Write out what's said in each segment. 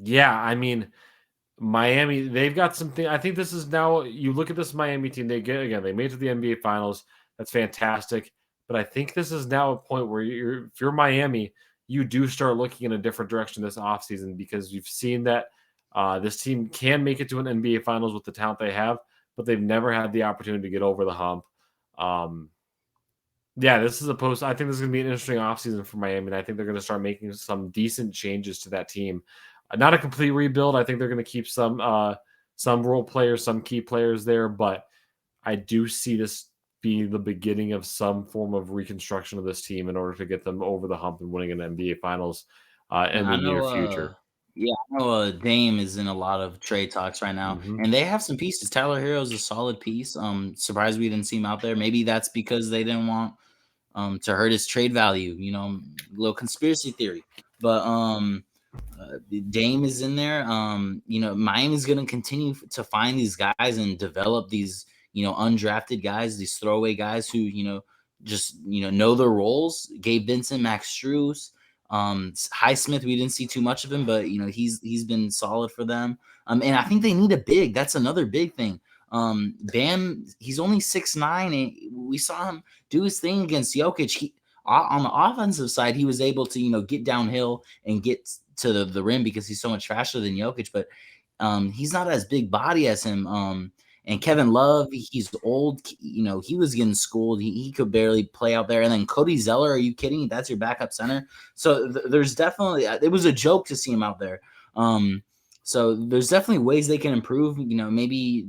Yeah, I mean, Miami, they've got something. I think this is now, you look at this Miami team, they made it to the NBA Finals. That's fantastic. But I think this is now a point where if you're Miami, you do start looking in a different direction this offseason because you've seen that this team can make it to an NBA Finals with the talent they have, but they've never had the opportunity to get over the hump. Um, yeah, this is I think this is going to be an interesting offseason for Miami, and I think they're going to start making some decent changes to that team. Not a complete rebuild. I think they're going to keep some role players, some key players there, but I do see this being the beginning of some form of reconstruction of this team in order to get them over the hump and winning an NBA Finals in I the near know. future. Yeah, I know. Dame is in a lot of trade talks right now, Hmm. and they have some pieces. Tyler Hero is a solid piece. Surprised we didn't see him out there. Maybe that's because they didn't want to hurt his trade value. Little conspiracy theory, but Dame is in there. Miami's going to continue to find these guys and develop these undrafted guys, these throwaway guys who just know their roles. Gabe Vincent, Max Strus, Highsmith. We didn't see too much of him, but he's been solid for them. And I think they need a big. That's another big thing. Bam, he's only 6'9", and we saw him do his thing against Jokic. On the offensive side, he was able to get downhill and get to the rim because he's so much faster than Jokic, but he's not as big body as him. And Kevin Love, he's old. He was getting schooled. He could barely play out there. And then Cody Zeller, are you kidding? That's your backup center. So there's definitely, it was a joke to see him out there. So there's definitely ways they can improve. Maybe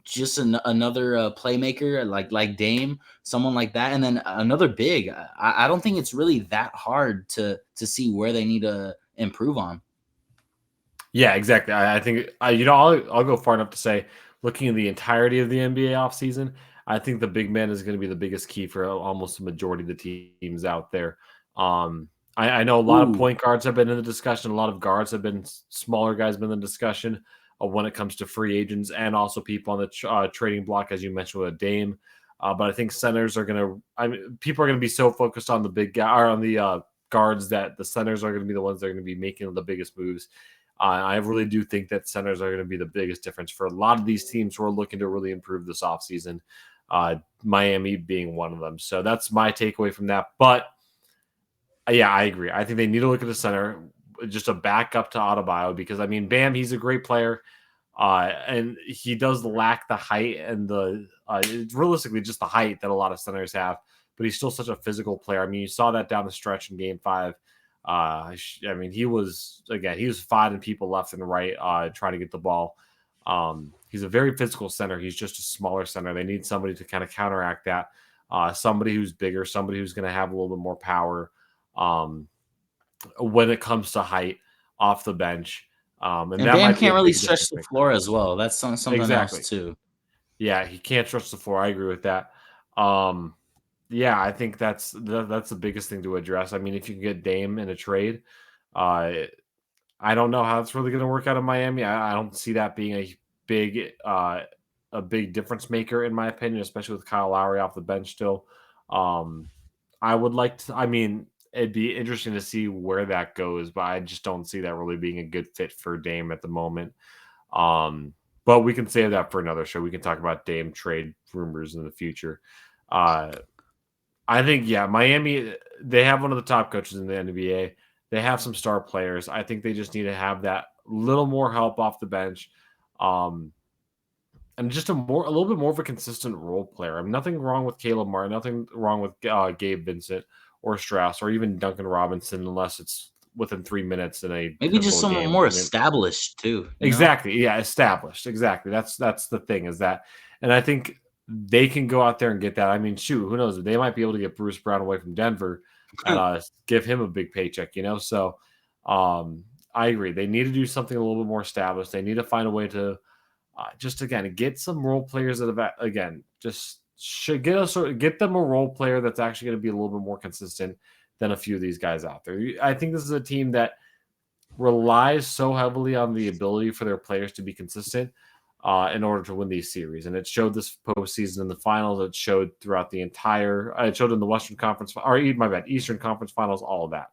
just another playmaker like Dame, someone like that, and then another big. I don't think it's really that hard to see where they need to improve on. Yeah, exactly. I think I'll go far enough to say, looking at the entirety of the NBA offseason, I think the big man is going to be the biggest key for almost the majority of the teams out there. I know a lot of Ooh, point guards have been in the discussion. A lot of guards have been smaller guys have been in the discussion when it comes to free agents and also people on the trading block, as you mentioned with Dame. But I think centers are going to. I mean, people are going to be so focused on the big guy or on the guards that the centers are going to be the ones that are going to be making the biggest moves. I really do think that centers are going to be the biggest difference for a lot of these teams who are looking to really improve this offseason, Miami being one of them. So that's my takeaway from that. But yeah, I agree. I think they need to look at the center, just a backup to Adebayo, because I mean, Bam, he's a great player, and he does lack the height and realistically just the height that a lot of centers have. But he's still such a physical player. I mean, you saw that down the stretch in Game 5. I mean, he was finding people left and right, trying to get the ball. He's a very physical center. He's just a smaller center. They need somebody to kind of counteract that. Somebody who's bigger, somebody who's going to have a little bit more power when it comes to height off the bench. And and that Bam might be a can't really big stretch difference the maker. floor as well. That's something else Exactly. too. Yeah, he can't stretch the floor. I agree with that. Um, yeah, I think that's the biggest thing to address. I mean, if you can get Dame in a trade, uh, I don't know how it's really going to work out in Miami. I don't see that being big a big difference maker in my opinion, especially with Kyle Lowry off the bench still. Um, I would like to. I mean, it'd be interesting to see where that goes, but I just don't see that really being a good fit for Dame at the moment. Um, but we can save that for another show. We can talk about Dame trade rumors in the future. Uh, I think, yeah, Miami, they have one of the top coaches in the NBA. They have some star players. I think they just need to have that little more help off the bench. Um, and just a little bit more of a consistent role player. I mean, nothing wrong with Caleb Martin, nothing wrong with Gabe Vincent or Strauss or even Duncan Robinson, unless it's within 3 minutes in a Maybe just pivotal someone game. more I mean, established too. exactly. Yeah, established. Exactly. That's the thing is that, and I think they can go out there and get that. I mean, shoot, who knows? They might be able to get Bruce Brown away from Denver and give him a big paycheck. So I agree. They need to do something a little bit more established. They need to find a way to just again get some role players that have again just should get them a role player that's actually going to be a little bit more consistent than a few of these guys out there. I think this is a team that relies so heavily on the ability for their players to be consistent in order to win these series. And it showed this postseason in the finals. It showed throughout the entire. It showed in the Western Conference, or my bad, Eastern Conference Finals. All of that.